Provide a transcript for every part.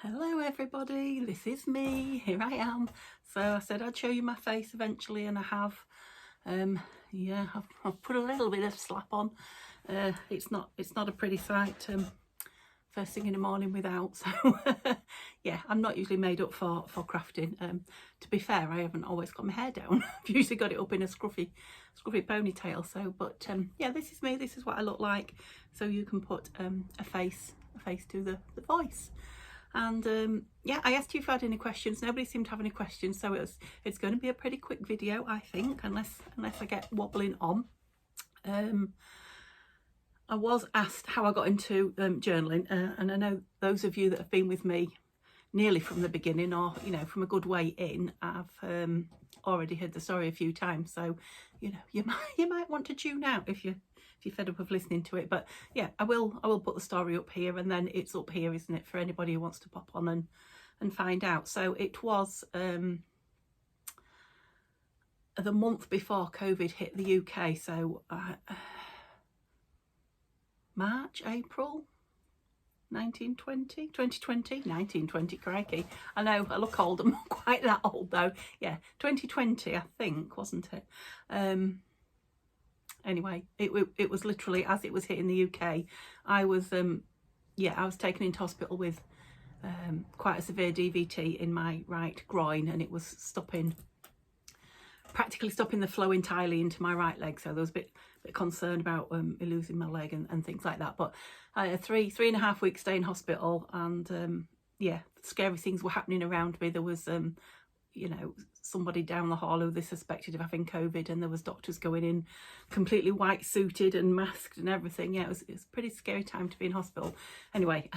Hello everybody, this is me, here I am. So I said I'd show you my face eventually, and I have. Yeah, I've put a little bit of slap on. It's not a pretty sight first thing in the morning without, so yeah, I'm not usually made up for crafting. To be fair, I haven't always got my hair down. I've usually got it up in a scruffy ponytail. So but yeah, this is me, this is what I look like, so you can put a face to the voice. And yeah, I asked you if you had any questions. Nobody seemed to have any questions, so it's going to be a pretty quick video, I think, unless I get wobbling on. I was asked how I got into journaling, and I know those of you that have been with me nearly from the beginning, or from a good way in, I've already heard the story a few times. So you might want to tune out if you're fed up of listening to it. But yeah, I will put the story up here, and then it's up here, isn't it, for anybody who wants to pop on and find out. So it was the month before COVID hit the UK, so March, April 1920, crikey. I know I look old, I'm not quite that old though. Yeah, 2020 I think, wasn't it? Anyway, it was literally as it was hitting the UK. I was taken into hospital with quite a severe DVT in my right groin, and it was practically stopping the flow entirely into my right leg. So there was a bit concerned about me losing my leg and things like that. But I had a 3.5 week stay in hospital, and yeah, scary things were happening around me. There was somebody down the hall who they suspected of having COVID, and there was doctors going in completely white suited and masked and everything. Yeah, it was a pretty scary time to be in hospital. Anyway,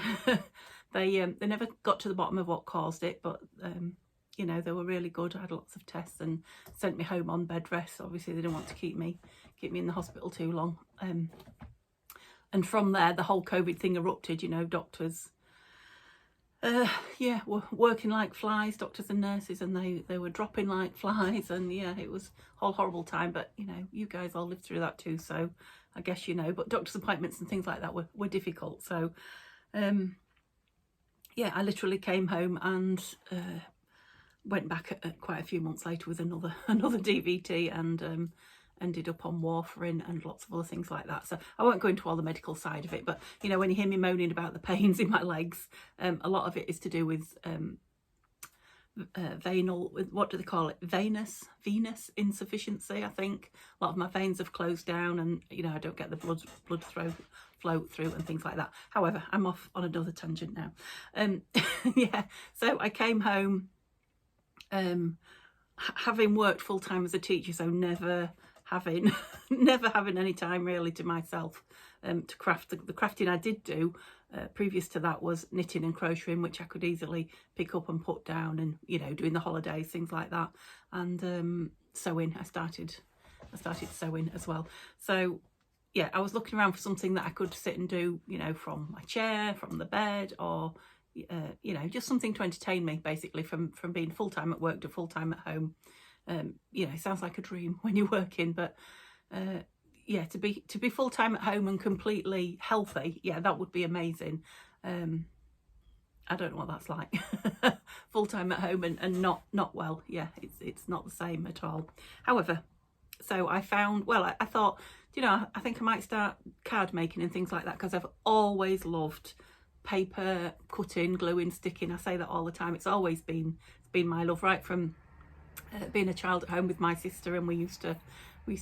they never got to the bottom of what caused it, but they were really good. I had lots of tests and sent me home on bed rest. Obviously they didn't want to keep me in the hospital too long. And from there the whole COVID thing erupted. Doctors were working like flies, doctors and nurses, and they were dropping like flies, and yeah, it was a whole horrible time. But you guys all lived through that too, so I guess but doctor's appointments and things like that were difficult. So yeah, I literally came home and went back quite a few months later with another DVT, and ended up on warfarin and lots of other things like that. So I won't go into all the medical side of it, but when you hear me moaning about the pains in my legs, a lot of it is to do with what do they call it, venous insufficiency, I think. A lot of my veins have closed down, and I don't get the blood flow through and things like that. However, I'm off on another tangent now. Yeah, so I came home having worked full-time as a teacher, so never having any time really to myself to craft. The crafting I did do previous to that was knitting and crocheting, which I could easily pick up and put down, and doing the holidays, things like that. And sewing, I started sewing as well. So yeah, I was looking around for something that I could sit and do, from my chair, from the bed, or just something to entertain me, basically, from being full-time at work to full-time at home. It sounds like a dream when you're working, but yeah, to be full-time at home and completely healthy, yeah, that would be amazing. I don't know what that's like. Full-time at home and not well. Yeah, it's not the same at all. However, so I found, well, I thought, I think I might start card making and things like that, because I've always loved paper cutting, gluing, sticking. I say that all the time. It's always been my love, right from being a child at home with my sister, and we used to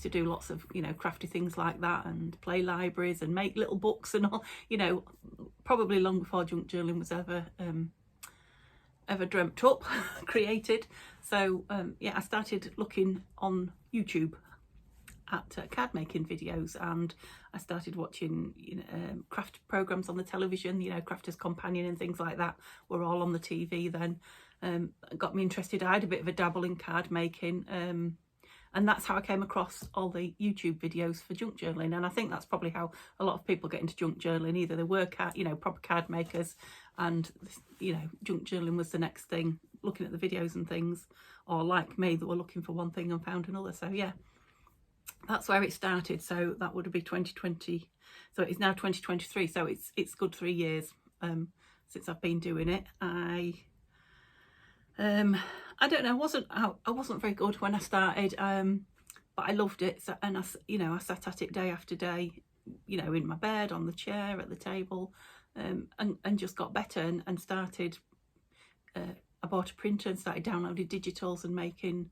do lots of crafty things like that, and play libraries and make little books and all, probably long before junk journaling was ever dreamt up, created. So yeah, I started looking on YouTube at card making videos, and I started watching craft programs on the television. Crafters Companion and things like that were all on the TV then. Got me interested. I had a bit of a dabble in card making, and that's how I came across all the YouTube videos for junk journaling. And I think that's probably how a lot of people get into junk journaling. Either they were proper card makers, and junk journaling was the next thing, looking at the videos and things, or like me, they were looking for one thing and found another. So yeah, that's where it started. So that would be 2020. So it's now 2023. So it's good 3 years since I've been doing it. I don't know, I wasn't very good when I started, but I loved it. So, and I sat at it day after day, in my bed, on the chair, at the table, and just got better and started. I bought a printer and started downloading digitals and making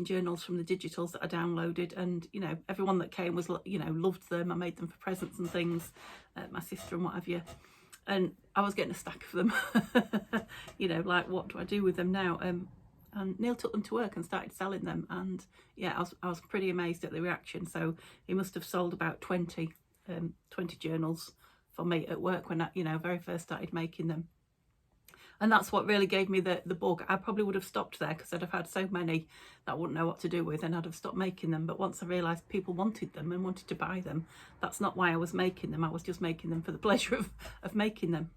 journals from the digitals that I downloaded, and everyone that came was loved them. I made them for presents and things, my sister and what have you, and I was getting a stack of them. Like, what do I do with them now? And Neil took them to work and started selling them, and yeah, I was pretty amazed at the reaction. So he must have sold about 20 journals for me at work when I very first started making them. And that's what really gave me the bug. I probably would have stopped there because I'd have had so many that I wouldn't know what to do with, and I'd have stopped making them. But once I realised people wanted them and wanted to buy them, that's not why I was making them. I was just making them for the pleasure of making them.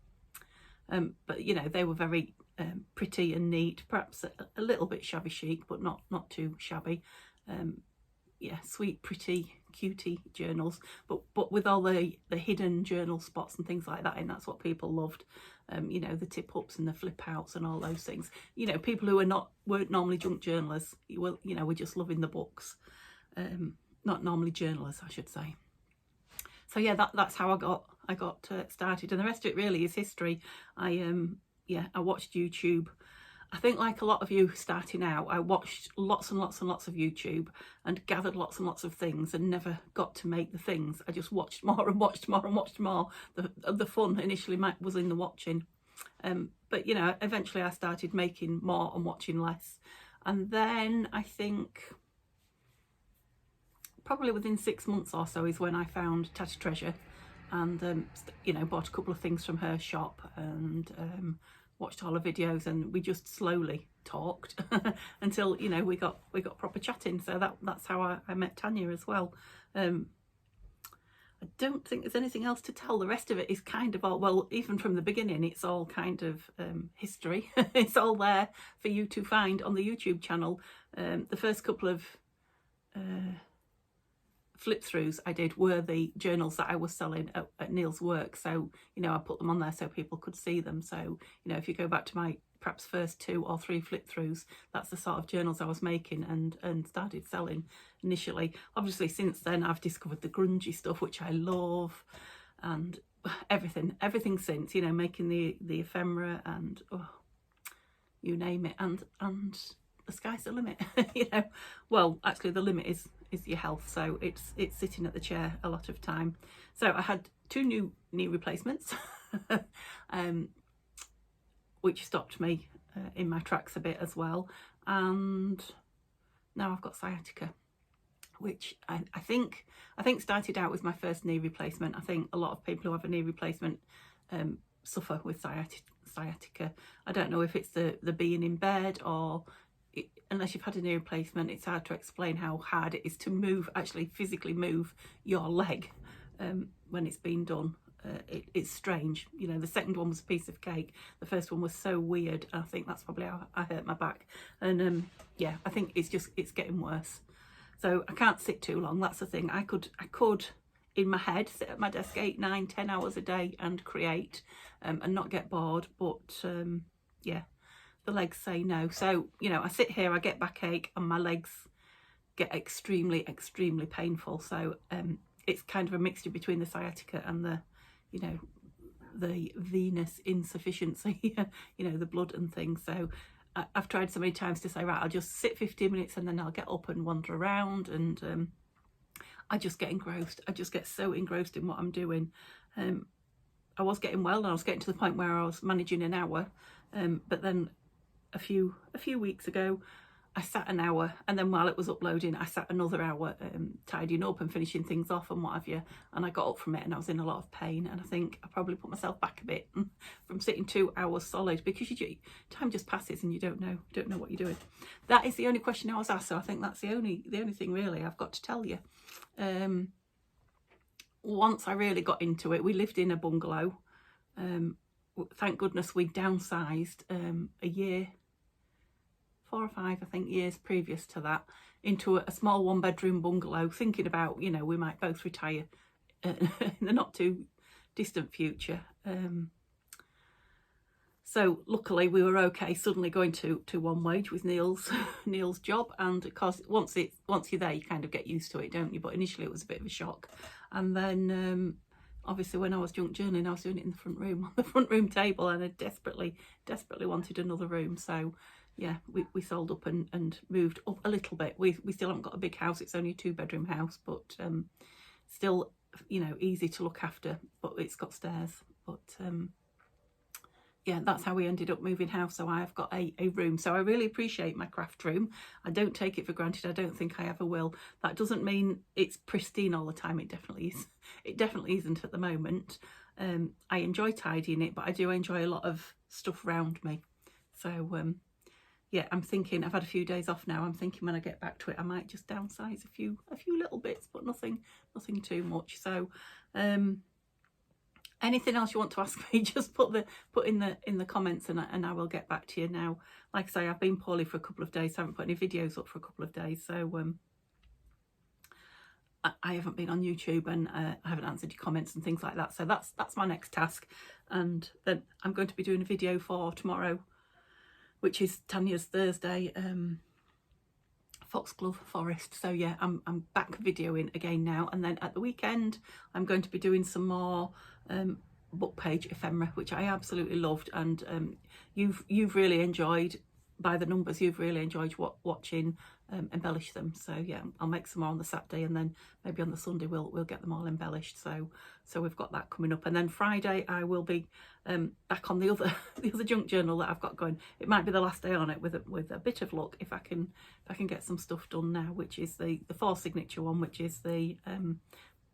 But they were very pretty and neat, perhaps a little bit shabby chic, but not too shabby. Yeah, sweet, pretty, cutie journals, but with all the hidden journal spots and things like that, and that's what people loved. The tip ups and the flip outs and all those things. People who weren't normally junk journalers, were just loving the books. Not normally journalers, I should say. So yeah, that's how I got started, and the rest of it really is history. I watched YouTube. I think, like a lot of you starting out, I watched lots and lots and lots of YouTube and gathered lots and lots of things and never got to make the things. I just watched more and watched more and watched more. The fun initially was in the watching. But eventually I started making more and watching less. And then I think probably within 6 months or so is when I found Tatty Treasure, and bought a couple of things from her shop, and watched all the videos, and we just slowly talked until we got proper chatting. So that's how I met Tanya as well. I don't think there's anything else to tell. The rest of it is kind of all, well, even from the beginning, it's all kind of history. It's all there for you to find on the YouTube channel. The first couple of flip throughs I did were the journals that I was selling at Neil's work, so I put them on there so people could see them. So if you go back to my perhaps first 2 or 3 flip throughs, that's the sort of journals I was making and started selling initially. Obviously since then I've discovered the grungy stuff, which I love, and everything since, making the ephemera and you name it, and the sky's the limit. Well, actually the limit is your health, so it's sitting at the chair a lot of time. So I had 2 new knee replacements, which stopped me in my tracks a bit as well, and now I've got sciatica, which I think started out with my first knee replacement. I think a lot of people who have a knee replacement suffer with sciatica. I don't know if it's the being in bed, or unless you've had a knee replacement, it's hard to explain how hard it is to actually physically move your leg when it's been done. It's strange. The second one was a piece of cake. The first one was so weird. I think that's probably how I hurt my back. And yeah, I think it's getting worse. So I can't sit too long. That's the thing. I could in my head sit at my desk 8, 9, 10 hours a day and create and not get bored. But yeah, the legs say no. So I sit here, I get backache, and my legs get extremely painful. So it's kind of a mixture between the sciatica and the venous insufficiency, the blood and things. So I've tried so many times to say, right, I'll just sit 15 minutes and then I'll get up and wander around, and I just get engrossed. I just get so engrossed in what I'm doing. I was getting well, and I was getting to the point where I was managing an hour, but then a few weeks ago I sat an hour, and then while it was uploading I sat another hour tidying up and finishing things off and what have you, and I got up from it and I was in a lot of pain, and I think I probably put myself back a bit from sitting 2 hours solid, because time just passes and you don't know what you're doing. That is the only question I was asked, so I think that's the only thing really I've got to tell you. Once I really got into it, we lived in a bungalow. Thank goodness we downsized a year, 4 or 5 I think years previous to that, into a small 1-bedroom bungalow, thinking about we might both retire in the not too distant future. So luckily we were okay suddenly going to one wage with Neil's Neil's job, and of course once you're there you kind of get used to it, don't you? But initially it was a bit of a shock. And then obviously when I was junk journaling, I was doing it in the front room, on the front room table, and I desperately wanted another room. So yeah, we sold up and moved up a little bit. We still haven't got a big house, it's only a 2-bedroom house, but still, you know, easy to look after, but it's got stairs. But yeah, that's how we ended up moving house. So I have got a room. So I really appreciate my craft room. I don't take it for granted. I don't think I ever will. That doesn't mean it's pristine all the time. It definitely is. It definitely isn't at the moment. I enjoy tidying it, but I do enjoy a lot of stuff around me. So yeah, I'm thinking, I've had a few days off now. I'm thinking when I get back to it, I might just downsize a few little bits, but nothing too much. So anything else you want to ask me, just put in the comments, and I will get back to you. Now, like I say, I've been poorly for a couple of days. I haven't put any videos up for a couple of days, so I haven't been on YouTube, and I haven't answered your comments and things like that. So that's my next task, and then I'm going to be doing a video for tomorrow, which is Tanya's Thursday Foxglove Forest. So yeah, I'm back videoing again now, and then at the weekend I'm going to be doing some more book page ephemera, which I absolutely loved, and you've really enjoyed, by the numbers, you've really enjoyed watching embellish them. So yeah, I'll make some more on the Saturday, and then maybe on the Sunday we'll get them all embellished. So we've got that coming up, and then Friday I will be back on the other junk journal that I've got going. It might be the last day on it, with a bit of luck, if I can get some stuff done now, which is the 4 signature one, which is the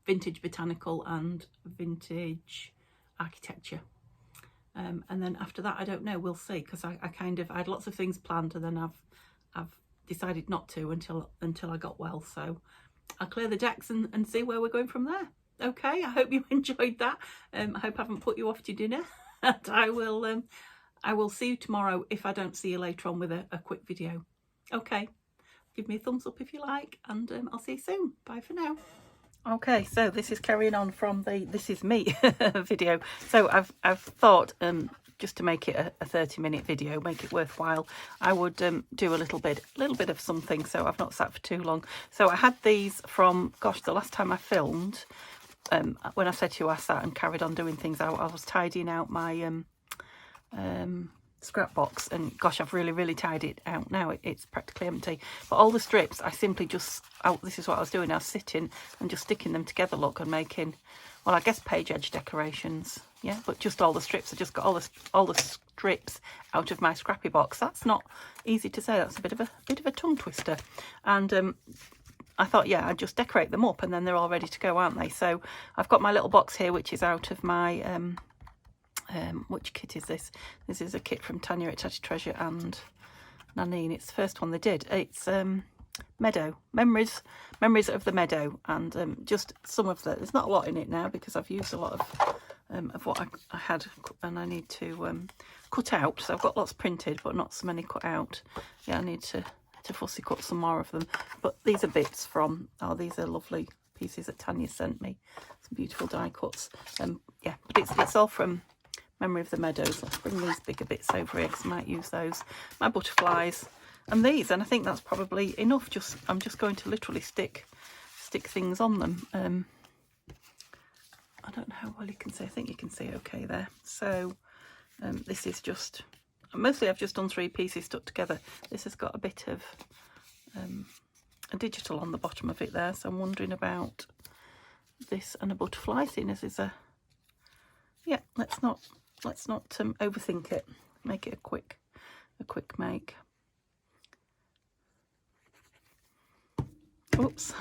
vintage botanical and vintage architecture. And then after that, I don't know, we'll see, because I had lots of things planned, and then I've decided not to until I got well. So I'll clear the decks and see where we're going from there. Okay, I hope you enjoyed that. I hope I haven't put you off to dinner. And I will see you tomorrow, if I don't see you later on, with a quick video. Okay, give me a thumbs up if you like, and I'll see you soon. Bye for now. Okay, so this is carrying on from the This Is Me video. So I've thought, just to make it a 30-minute video, make it worthwhile, I would do a little bit of something, so I've not sat for too long. So I had these from, gosh, the last time I filmed, when I said to you I sat and carried on doing things, I was tidying out my scrap box, and gosh, I've really tidied it out now. It's practically empty, but all the strips I simply just, this is what I was doing. I was sitting and just sticking them together, look, and making, well, I guess page edge decorations. Yeah, but just all the strips. I just got all the strips out of my scrappy box. That's not easy to say. That's a bit of a tongue twister. And I thought, yeah, I'd just decorate them up, and then they're all ready to go, aren't they? So I've got my little box here, which is out of my which kit is this? This is a kit from Tanya at Tatty Treasure and Nanine. It's the first one they did. It's Meadow, Memories of the Meadow, and just some of there's not a lot in it now, because I've used a lot of what I had, and I need to cut out. So I've got lots printed, but not so many cut out. Yeah, I need to fussy cut some more of them. But these are bits from, these are lovely pieces that Tanya sent me, some beautiful die cuts. Yeah, but it's all from Memory of the Meadows. Let's bring these bigger bits over here, because I might use those. My butterflies and these, and I think that's probably enough. I'm just going to literally stick things on them. I don't know how well you can see. I think you can see okay there. So this is just, mostly I've just done 3 pieces stuck together. This has got a bit of a digital on the bottom of it there, so I'm wondering about this and a butterfly, seeing as is a, yeah, let's not overthink it. Make it a quick make. Oops.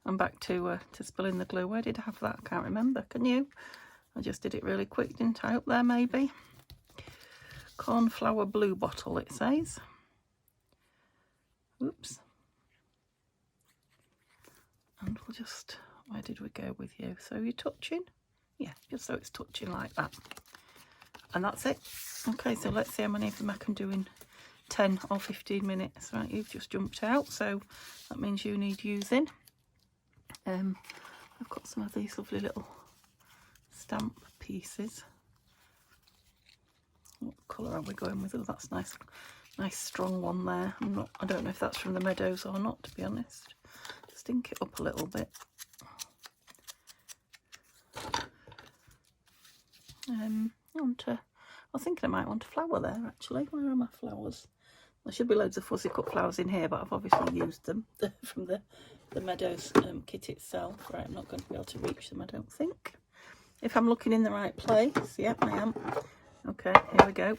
I'm back to spilling the glue. Where did I have that? I can't remember. Can you? I just did it really quick, didn't I? Up there, maybe. Cornflower blue bottle, it says. Oops. And we'll just, where did we go with you? So you're touching? Yeah, just so it's touching like that. And that's it. Okay, so let's see how many of them I can do in 10 or 15 minutes. Right, you've just jumped out, so that means you need using. I've got some of these lovely little stamp pieces. Oops. colour are we going with? Oh, that's nice, nice strong one there. I don't know if that's from the Meadows or not, to be honest. Stink it up a little bit. I was thinking I might want a flower there actually. Where are my flowers? There should be loads of fuzzy cut flowers in here, but I've obviously used them from the Meadows kit itself. Right, I'm not going to be able to reach them, I don't think. If I'm looking in the right place, yep, I am. Okay, here we go.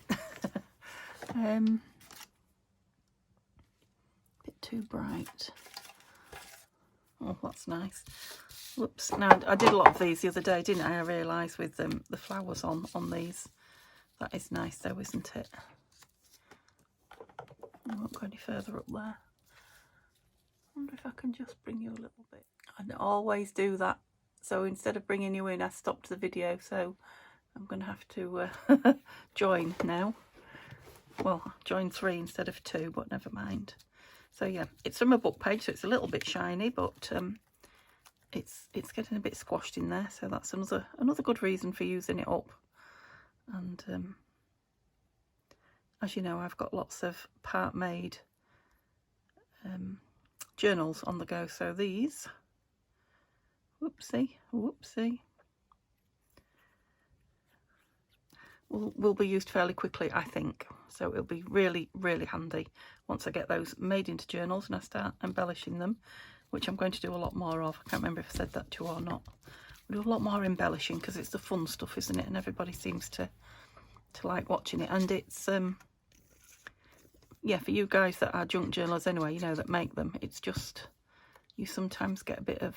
Bit too bright. Oh, that's nice. Whoops. Now, I did a lot of these the other day, didn't I? I realised with the flowers on these. That is nice though, isn't it? I won't go any further up there. I wonder if I can just bring you a little bit. I always do that. So instead of bringing you in, I stopped the video. So I'm going to have to join now. Well, join 3 instead of 2, but never mind. So yeah, it's from a book page, so it's a little bit shiny, but it's getting a bit squashed in there. So that's another good reason for using it up. And as you know, I've got lots of part made journals on the go. So these, whoopsie, will be used fairly quickly, I think. So it'll be really, really handy once I get those made into journals and I start embellishing them, which I'm going to do a lot more of. I can't remember if I said that to you or not. We'll do a lot more embellishing because it's the fun stuff, isn't it? And everybody seems to like watching it. And it's yeah, for you guys that are junk journalers anyway, you know, that make them, it's just, you sometimes get a bit of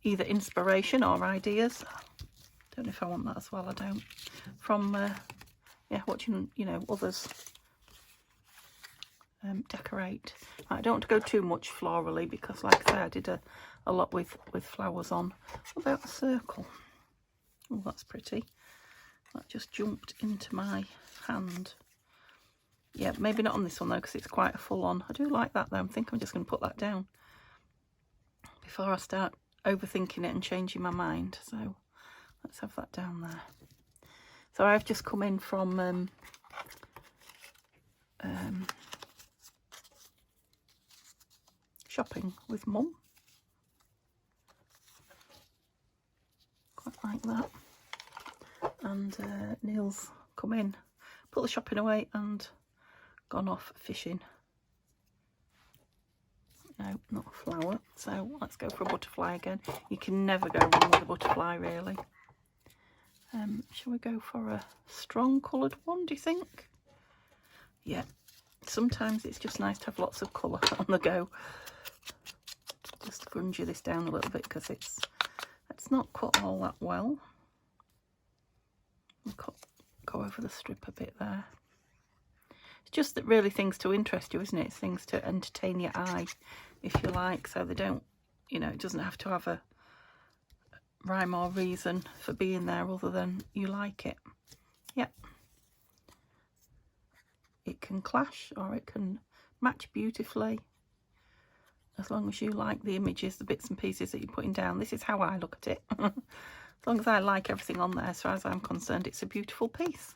either inspiration or ideas. Don't know if I want that as well, I don't. From, yeah, watching, you know, others decorate. I don't want to go too much florally because, like I say, I did a lot with flowers on. What about a circle? Oh, that's pretty. That just jumped into my hand. Yeah, maybe not on this one though, because it's quite a full on. I do like that though. I think I'm just going to put that down before I start overthinking it and changing my mind. So let's have that down there. So I've just come in from shopping with Mum. Quite like that. And Neil's come in, put the shopping away and gone off fishing. No, not a flower. So let's go for a butterfly again. You can never go wrong with a butterfly, really. Shall we go for a strong coloured one, do you think? Yeah, sometimes it's just nice to have lots of colour on the go. Just grunge this down a little bit because it's not cut all that well. Go over the strip a bit there. It's just that really things to interest you, isn't it? It's things to entertain your eye, if you like, so they don't, you know, it doesn't have to have a rhyme or reason for being there other than you like it. Yep. It can clash or it can match beautifully as long as you like the images, the bits and pieces that you're putting down. This is how I look at it. As long as I like everything on there, as far as I'm concerned, it's a beautiful piece.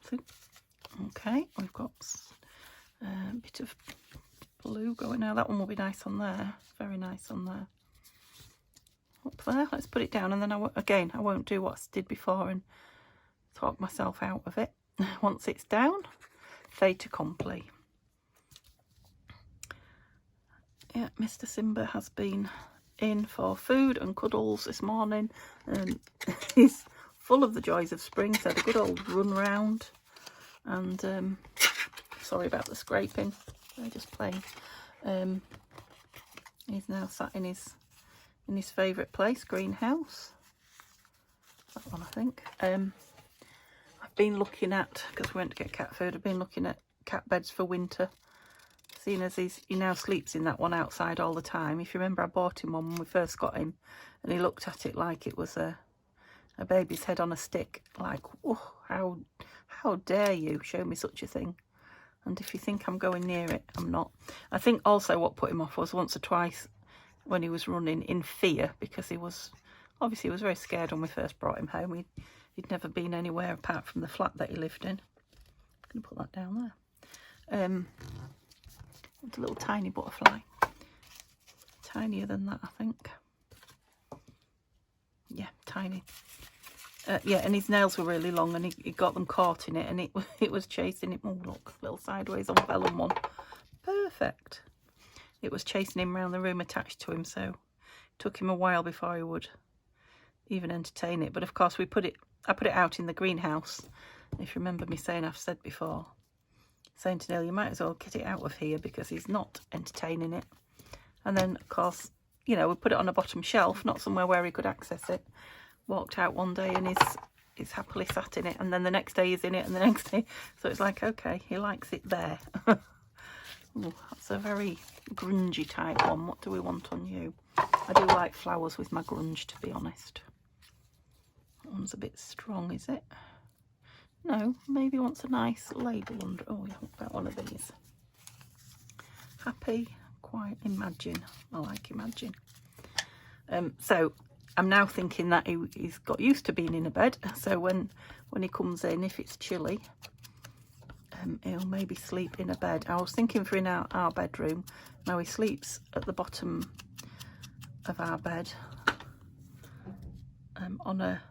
So, okay, we've got a bit of blue going now. That one will be nice on there. Very nice on there. Up there, let's put it down, and then I won't do what I did before and talk myself out of it. Once it's down, fait accompli. Yeah, Mr. Simba has been in for food and cuddles this morning, and he's full of the joys of spring. So the good old run round, and sorry about the scraping, they're just playing. He's now sat in his favourite place, greenhouse. That one, I think. I've been looking at, because we went to get cat food, I've been looking at cat beds for winter. Seeing as he now sleeps in that one outside all the time. If you remember, I bought him one when we first got him, and he looked at it like it was a baby's head on a stick. Like, oh, how dare you show me such a thing? And if you think I'm going near it, I'm not. I think also what put him off was once or twice when he was running in fear, because he was very scared when we first brought him home. he'd never been anywhere apart from the flat that he lived in. I'm going to put that down there. It's a little tiny butterfly. Tinier than that, I think. Yeah, tiny. Yeah, and his nails were really long, and he got them caught in it, and it was chasing him. Oh, look, little sideways on vellum one. Perfect. It was chasing him around the room attached to him, so it took him a while before he would even entertain it. But of course, I put it out in the greenhouse. If you remember me saying, I've said before, saying to Neil, you might as well get it out of here because he's not entertaining it. And then, of course, you know, we put it on a bottom shelf, not somewhere where he could access it. Walked out one day and he's happily sat in it, and then the next day he's in it, and the next day. So it's like, okay, he likes it there. Ooh, that's a very grungy type one. What do we want on you? I do like flowers with my grunge, to be honest. That one's a bit strong, is it? No, maybe wants a nice label under. Oh, yeah, got one of these. Happy, quiet, imagine. I like imagine. So I'm now thinking that he's got used to being in a bed. So when he comes in, if it's chilly, he'll maybe sleep in a bed. I was thinking for in our bedroom. Now he sleeps at the bottom of our bed on a,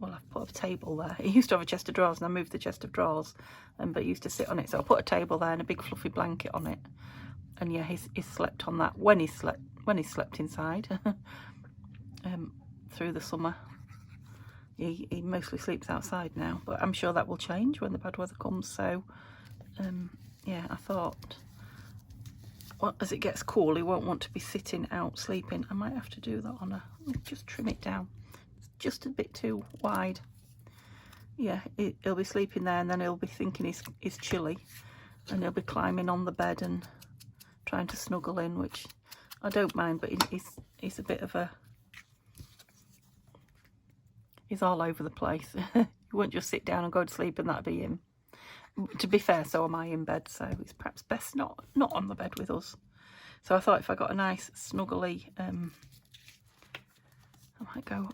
well, I've put a table there. He used to have a chest of drawers, and I moved the chest of drawers, but he used to sit on it. So I put a table there and a big fluffy blanket on it. And yeah, he's slept on that when he slept inside through the summer. He mostly sleeps outside now, but I'm sure that will change when the bad weather comes. So yeah, I thought, well, as it gets cool, he won't want to be sitting out sleeping. I might have to do that on just trim it down. It's just a bit too wide. Yeah, he'll be sleeping there, and then he'll be thinking he's chilly, and he'll be climbing on the bed and trying to snuggle in, which I don't mind, but he's a bit of a, he's all over the place. He won't just sit down and go to sleep and that'd be him. To be fair, so am I in bed, so it's perhaps best not on the bed with us. So I thought if I got a nice snuggly, I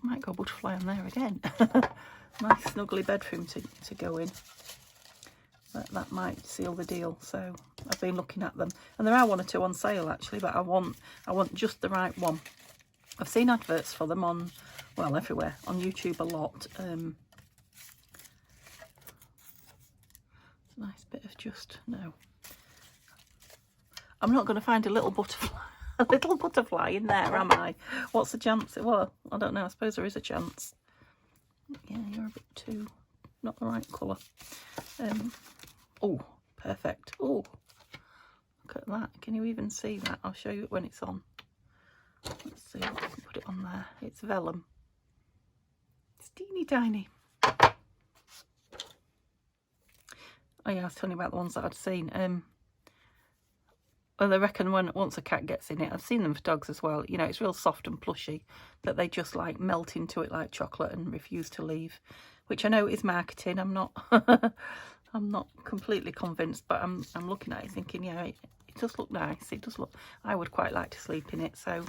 might go butterfly on there again. Nice snuggly bedroom to go in. That might seal the deal. So I've been looking at them, and there are one or two on sale actually, but I want just the right one. I've seen adverts for them on, well, everywhere, on YouTube a lot. Nice bit of just, no, I'm not going to find a little butterfly in there, am I? What's the chance? Well, I don't know, I suppose there is a chance. Yeah, you're a bit too, not the right colour. Oh, perfect. Oh, look at that. Can you even see that? I'll show you it when it's on. Let's see if I can put it on there. It's vellum. It's teeny tiny. Oh yeah, I was telling you about the ones that I'd seen. Well, they reckon once a cat gets in it, I've seen them for dogs as well, you know, it's real soft and plushy, that they just like melt into it like chocolate and refuse to leave, which I know is marketing. I'm not I'm not completely convinced, but I'm looking at it thinking, yeah, it does look nice. It does look, I would quite like to sleep in it, so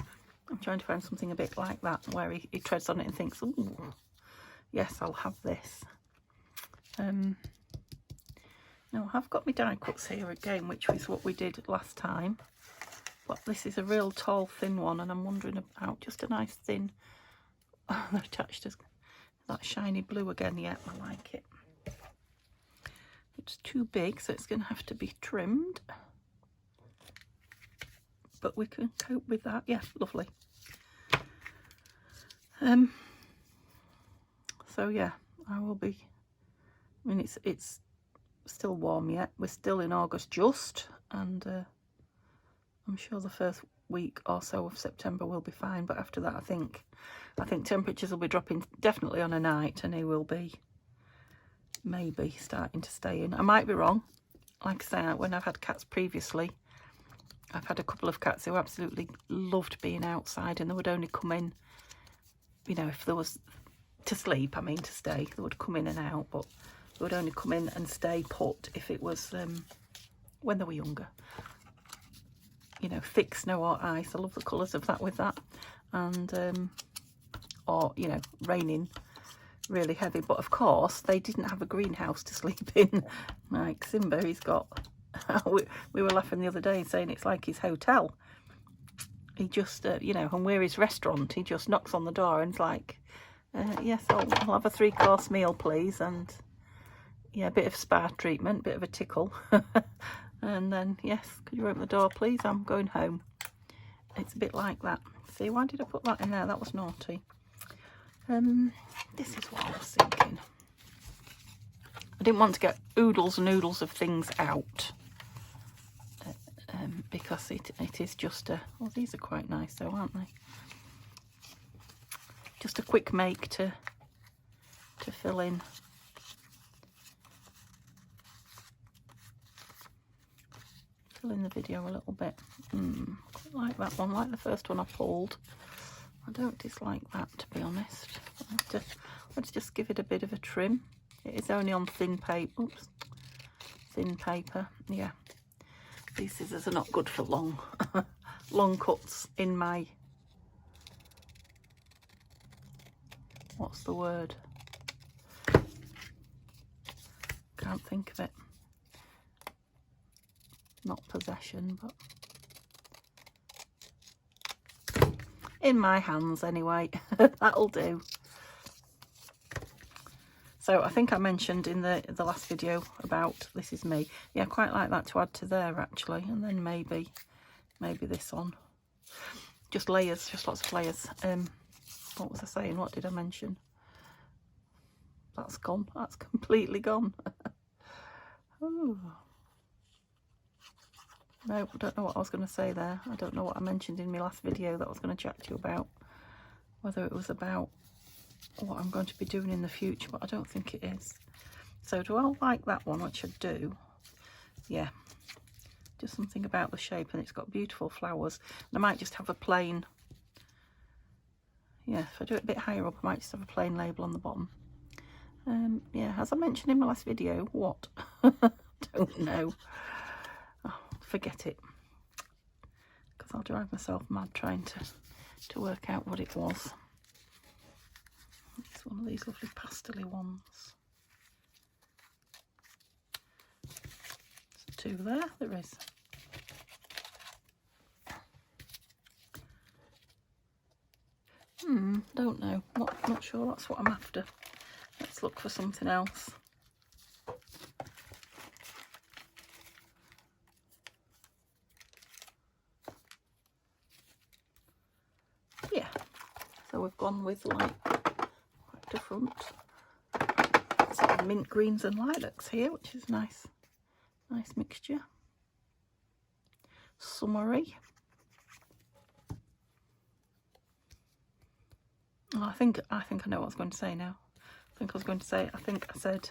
I'm trying to find something a bit like that, where he treads on it and thinks, ooh, yes, I'll have this. Now I have got my die cuts here again, which was what we did last time. But this is a real tall, thin one, and I'm wondering about just a nice thin. Oh, they're attached to that shiny blue again. Yeah, I like it. It's too big, so it's going to have to be trimmed. But we can cope with that. Yeah, lovely. So yeah, I will be. I mean, it's still warm yet. We're still in August just, and I'm sure the first week or so of September will be fine, but after that I think temperatures will be dropping definitely on a night, and he will be maybe starting to stay in. I might be wrong. Like I say, when I've had cats previously, I've had a couple of cats who absolutely loved being outside, and they would only come in, you know, if there was to sleep, I mean to stay, they would come in and out, but they would only come in and stay put if it was when they were younger. You know, thick snow or ice. I love the colours of that with that. And or, you know, raining really heavy. But of course they didn't have a greenhouse to sleep in. Like Simba, he's got we were laughing the other day saying it's like his hotel. He just you know, and we're his restaurant. He just knocks on the door and it's like, yes, I'll have a 3-course meal please, and yeah, a bit of spa treatment, bit of a tickle. And then, yes, could you open the door please, I'm going home. It's a bit like that. See, why did I put that in there? That was naughty. This is what I was thinking. I didn't want to get oodles and oodles of things out, because it is just a, well, these are quite nice though, aren't they? Just a quick make to fill in. Fill in the video a little bit. Quite like that one, like the first one I pulled. I don't dislike that, to be honest. Let's just give it a bit of a trim. It is only on thin paper. Oops, thin paper. Yeah, these scissors are not good for long long cuts in my, what's the word? Can't think of it. Not possession, but in my hands anyway. That'll do. So I think I mentioned in the last video about This Is Me. Yeah, I quite like that to add to there actually, and then maybe this on. Just layers, just lots of layers. What was I saying? What did I mention? That's gone. That's completely gone. Oh. No, I don't know what I was going to say there. I don't know what I mentioned in my last video that I was going to chat to you about. Whether it was about what I'm going to be doing in the future, but I don't think it is. So do I like that one, which I do? Yeah. Just something about the shape, and it's got beautiful flowers. And I might just have a plain, yeah, if I do it a bit higher up, I might just have a plain label on the bottom. Yeah, as I mentioned in my last video, what? Don't know. Forget it, because I'll drive myself mad trying to work out what it was. It's one of these lovely pastel-y ones. There's 2 there, there is. Don't know, not sure that's what I'm after. Let's look for something else. Yeah, so we've gone with like quite different sort of mint greens and lilacs here, which is nice mixture. Summery. Oh, I think I know what I was going to say now. I think I said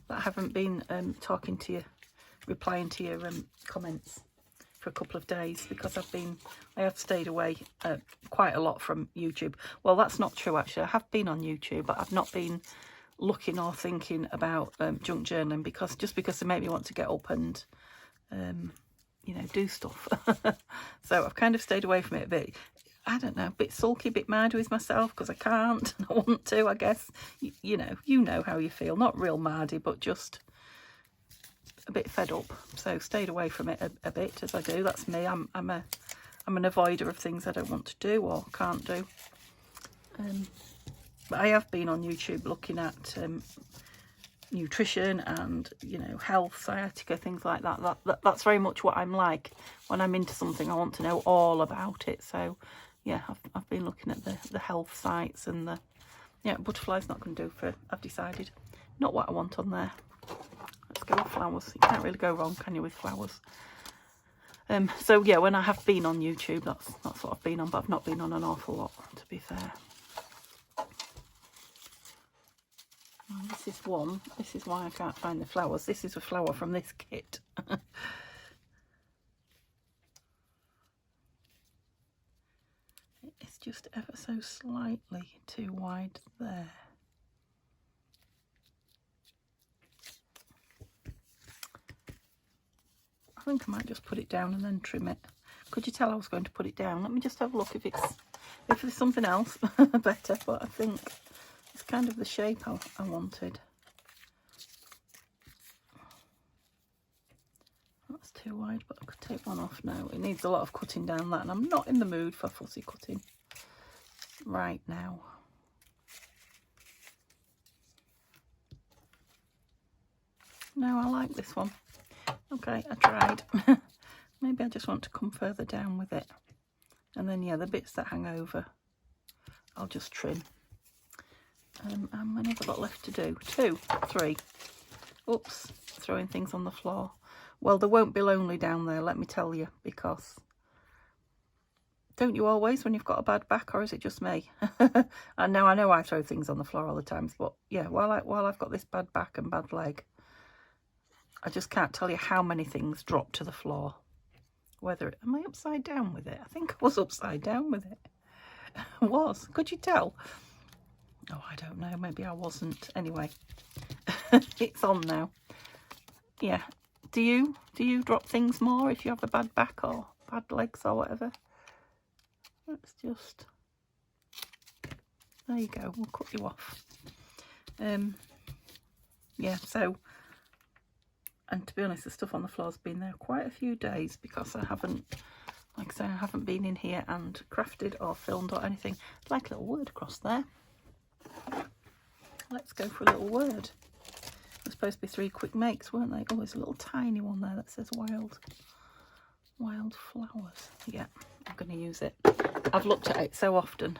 that I haven't been talking to you, replying to your comments for a couple of days because I have stayed away quite a lot from YouTube. Well, that's not true actually. I have been on YouTube, but I've not been looking or thinking about junk journaling because they make me want to get up and you know, do stuff. So I've kind of stayed away from it a bit. I don't know, a bit sulky, a bit mad with myself because I can't and I want to, I guess. You know how you feel. Not real mardy, but just a bit fed up. So stayed away from it a bit, as I do. That's me. I'm an avoider of things I don't want to do or can't do. But I have been on YouTube looking at nutrition and, you know, health, sciatica, things like that. That's very much what I'm like. When I'm into something, I want to know all about it. So yeah, I've been looking at the health sites and the, yeah, butterfly's not going to do for, I've decided, not what I want on there. Let's go with flowers. You can't really go wrong, can you, with flowers? So yeah, when I have been on YouTube, that's what I've been on, but I've not been on an awful lot, to be fair. This is why I can't find the flowers. This is a flower from this kit. It's just ever so slightly too wide there. I think I might just put it down and then trim it. Could you tell I was going to put it down? Let me just have a look if there's something else better, but I think it's kind of the shape I wanted. That's too wide, but I could take one off now. It needs a lot of cutting down that, and I'm not in the mood for fussy cutting right now. No, I like this one. Okay, I tried. Maybe I just want to come further down with it. And then, yeah, the bits that hang over, I'll just trim. How many have I got left to do? 2, 3. Oops, throwing things on the floor. Well, there won't be lonely down there, let me tell you, because don't you always when you've got a bad back, or is it just me? I know I throw things on the floor all the time, but yeah, while I've got this bad back and bad leg, I just can't tell you how many things drop to the floor. Am I upside down with it? I think I was upside down with it. I was. Could you tell? Oh, I don't know. Maybe I wasn't. Anyway, it's on now. Yeah. Do you drop things more if you have a bad back or bad legs or whatever? Let's just... There you go. We'll cut you off. Yeah, so... And to be honest, the stuff on the floor's been there quite a few days because I haven't, like I say, I haven't been in here and crafted or filmed or anything. I'd like a little word across there. Let's go for a little word. They're supposed to be 3 quick makes, weren't they? Oh, there's a little tiny one there that says wild flowers. Yeah, I'm going to use it. I've looked at it so often.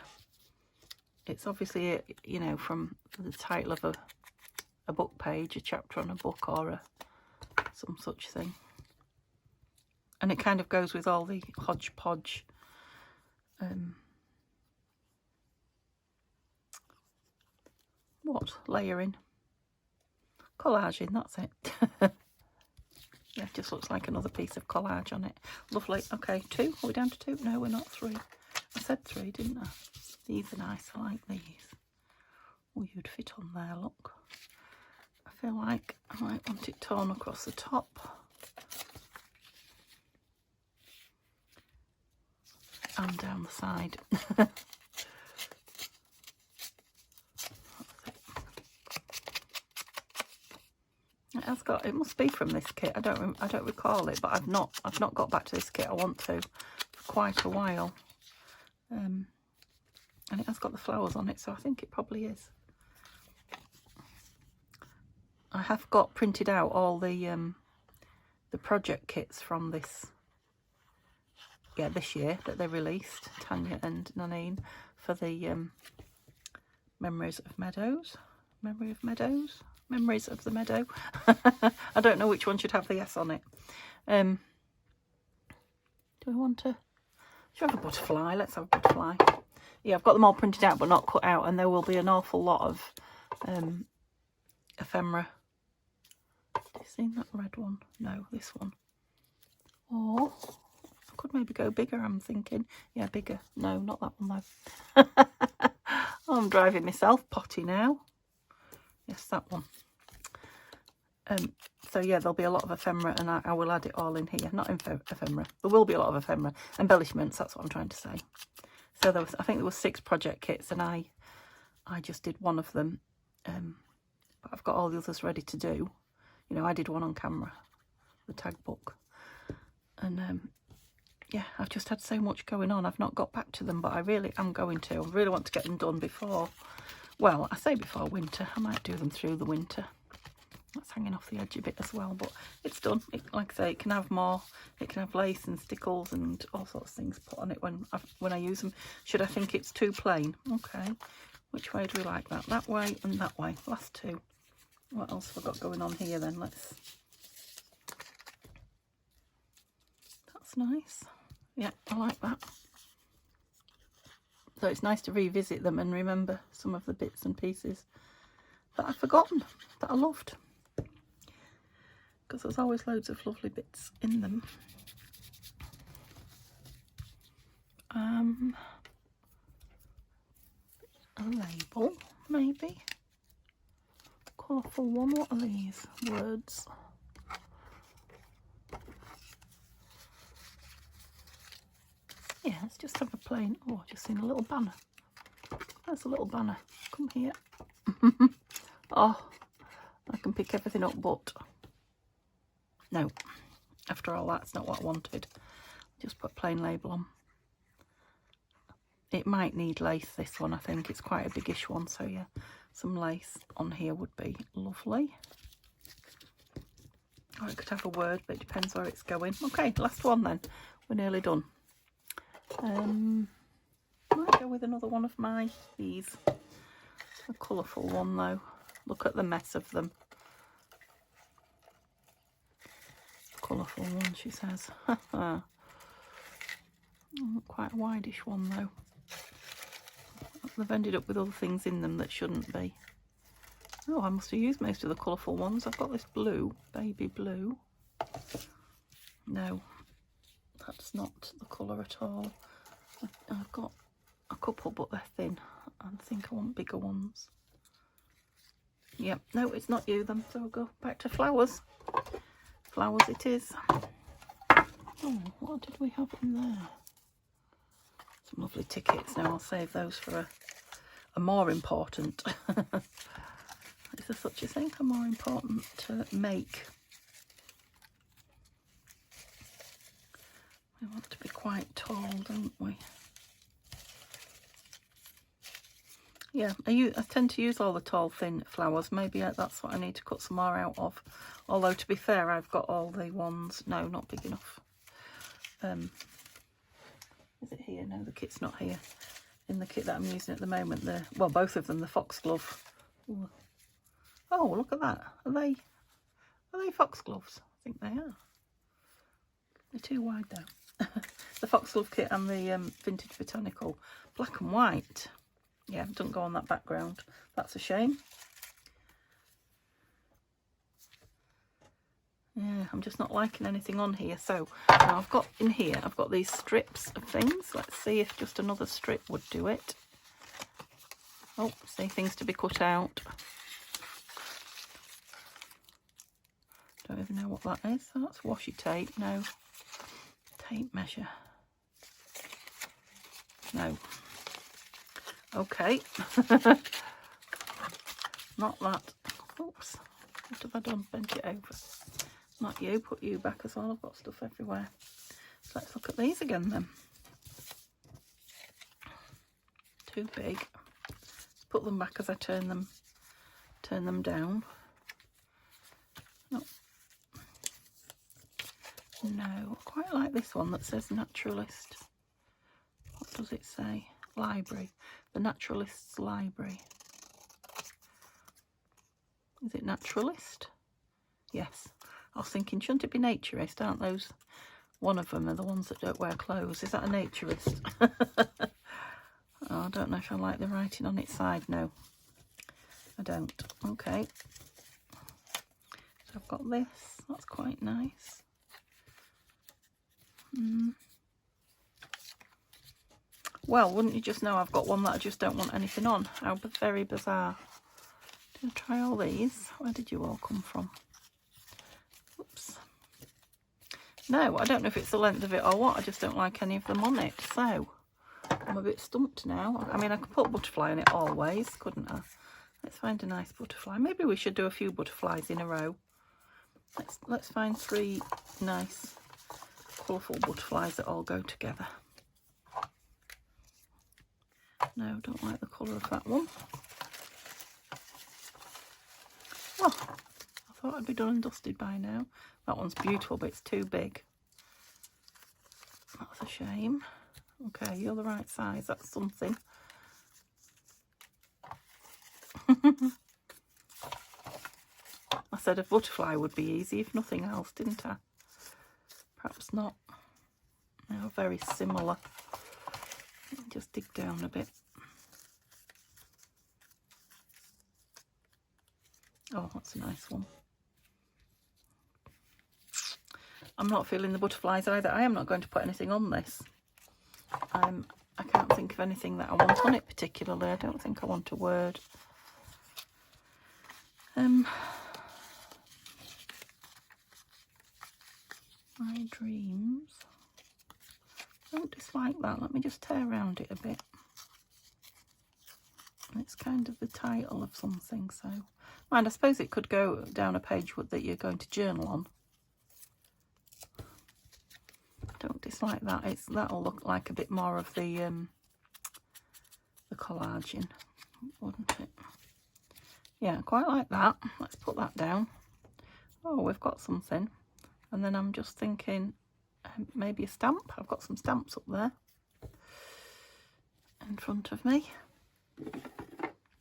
It's obviously, you know, from the title of a book page, a chapter on a book, or some such thing, and it kind of goes with all the hodgepodge layering, collaging, that's it. Yeah, it just looks like another piece of collage on it. Lovely. Okay, 2. Are we down to 2? No, we're not 3. I said 3, didn't I? These are nice. I like these. Oh, you'd fit on there, look. I feel like I might want it torn across the top. And down the side. It must be from this kit. I don't recall it, but I've not got back to this kit. I want to for quite a while. And it has got the flowers on it, so I think it probably is. I have got printed out all the project kits from this year that they released, Tanya and Nanine, for the Memories of the Meadow. I don't know which one should have the S on it. Do we want to... Should we have a butterfly? Let's have a butterfly. Yeah, I've got them all printed out but not cut out, and there will be an awful lot of ephemera. Have you seen that red one? No, this one. Or I could maybe go bigger, I'm thinking. Yeah, bigger. No, not that one though. Oh, I'm driving myself potty now. Yes, that one. So yeah, there'll be a lot of ephemera, and I will add it all in here. Not ephemera. There will be a lot of ephemera. Embellishments, that's what I'm trying to say. So I think there was 6 project kits, and I just did one of them. But I've got all the others ready to do. You know, I did one on camera, the tag book. And yeah, I've just had so much going on. I've not got back to them, but I really am going to. I really want to get them done before, well, I say before winter. I might do them through the winter. That's hanging off the edge a bit as well, but it's done. Like I say, it can have more. It can have lace and stickles and all sorts of things put on it when I use them. Should I think it's too plain? Okay. Which way do we like that? That way and that way. Last 2. What else have I got going on here then? That's nice. Yeah, I like that. So it's nice to revisit them and remember some of the bits and pieces that I've forgotten, that I loved. Because there's always loads of lovely bits in them. A label, maybe. Colourful one. What are these words? Yeah, let's just have a plain... Oh, I've just seen a little banner. There's a little banner. Come here. Oh, I can pick everything up, but no. After all, that's not what I wanted. Just put a plain label on. It might need lace, this one. I think it's quite a biggish one, so yeah, some lace on here would be lovely. Or it could have a word, but it depends where it's going. Okay, last one then. We're nearly done. Might go with another one of these. A colourful one though. Look at the mess of them. Colourful one, she says. Quite a wideish one though. They've ended up with other things in them that shouldn't be. Oh, I must have used most of the colourful ones. I've got this blue, baby blue. No, that's not the colour at all. I've got a couple, but they're thin. I think I want bigger ones. Yep, no, it's not you then. So we'll go back to flowers. Flowers it is. Oh, what did we have in there? Some lovely tickets. Now I'll save those for a more important. Is there such a thing? A more important make? We want to be quite tall, don't we? Yeah, I tend to use all the tall, thin flowers. Maybe that's what I need to cut some more out of. Although, to be fair, I've got all the ones. No, not big enough. Is it here? No, the kit's not here. In the kit that I'm using at the moment, well, both of them, the foxglove. Ooh. Oh, look at that. Are they foxgloves? I think they are. They're too wide though. The foxglove kit and the vintage botanical. Black and white. Yeah, don't go on that background. That's a shame. Yeah, I'm just not liking anything on here. So now I've got in here, I've got these strips of things. Let's see if just another strip would do it. Oh, see, things to be cut out. Don't even know what that is. Oh, that's washi tape. No. Tape measure. No. Okay. Not that. Oops. What have I done? Bent it over. Not you. Put you back as well. I've got stuff everywhere. So let's look at these again then. Too big. Put them back as I turn them down. No. No. I quite like this one that says Naturalist. What does it say? Library. The Naturalist's Library. Is it Naturalist? Yes. I was thinking, shouldn't it be Naturist? Aren't those one of them are the ones that don't wear clothes? Is that a Naturist? Oh, I don't know if I like the writing on its side. No, I don't. Okay. So I've got this. That's quite nice. Well, wouldn't you just know I've got one that I just don't want anything on? How very bizarre. Did I try all these? Where did you all come from? Oops. No, I don't know if it's the length of it or what. I just don't like any of them on it. So I'm a bit stumped now. I mean, I could put butterfly on it always, couldn't I? Let's find a nice butterfly. Maybe we should do a few butterflies in a row. Let's find 3 nice, colourful butterflies that all go together. No, don't like the colour of that one. Oh, I thought I'd be done and dusted by now. That one's beautiful, but it's too big. That's a shame. Okay, you're the right size. That's something. I said a butterfly would be easy, if nothing else, didn't I? Perhaps not. No, very similar. Just dig down a bit. Oh, that's a nice one. I'm not feeling the butterflies either. I am not going to put anything on this. I can't think of anything that I want on it particularly. I don't think I want a word. My dreams. I don't dislike that. Let me just tear around it a bit. It's kind of the title of something, so... And I suppose it could go down a page that you're going to journal on. Don't dislike that. That'll look like a bit more of the collaging, wouldn't it? Yeah, quite like that. Let's put that down. Oh, we've got something. And then I'm just thinking maybe a stamp. I've got some stamps up there in front of me.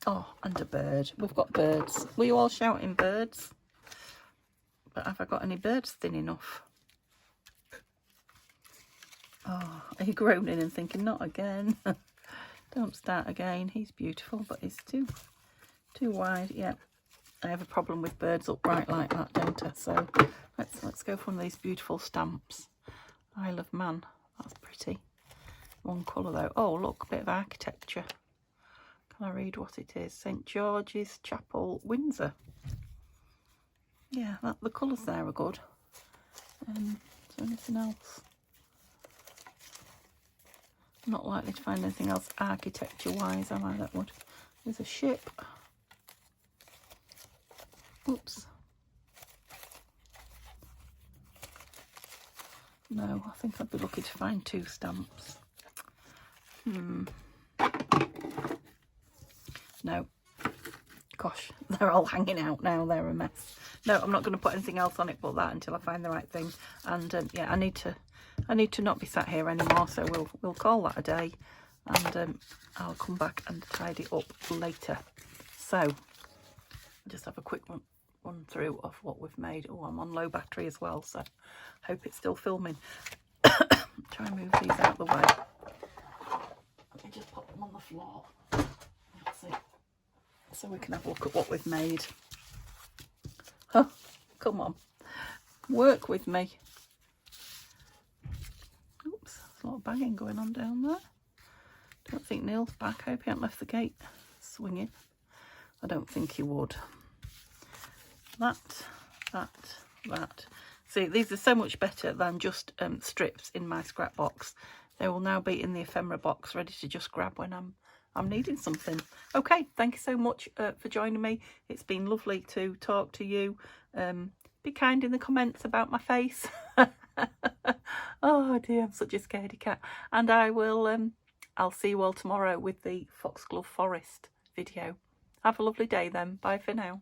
Oh, and a bird. We've got birds. Were you all shouting birds? But have I got any birds thin enough? Oh, are you groaning and thinking, not again? Don't start again. He's beautiful, but he's too wide. Yeah, I have a problem with birds upright like that, don't I? So let's go from these beautiful stamps. Isle of Man. That's pretty. One colour though. Oh, look, a bit of architecture. Can I read what it is? St George's Chapel, Windsor. Yeah, the colours there are good. Is there anything else? Not likely to find anything else architecture-wise, am I? That would. There's a ship. Oops. No, I think I'd be lucky to find 2 stamps. No. Gosh, they're all hanging out now. They're a mess. No, I'm not going to put anything else on it but that until I find the right thing. And yeah, I need to not be sat here anymore, so we'll call that a day, and I'll come back and tidy up later. So I'll just have a quick run through of what we've made. Oh, I'm on low battery as well, so hope it's still filming. Try and move these out of the way. Let me just put them on the floor. That's it. So we can have a look at what we've made. Oh, come on, work with me. Oops, there's a lot of banging going on down there. Don't think Neil's back. I hope he hasn't left the gate swinging. I don't think he would. That. See, these are so much better than just strips in my scrap box. They will now be in the ephemera box, ready to just grab when I'm needing something. Okay, thank you so much for joining me. It's been lovely to talk to you. Be kind in the comments about my face. Oh dear, I'm such a scaredy cat. And I'll see you all tomorrow with the Foxglove Forest video. Have a lovely day then. Bye for now.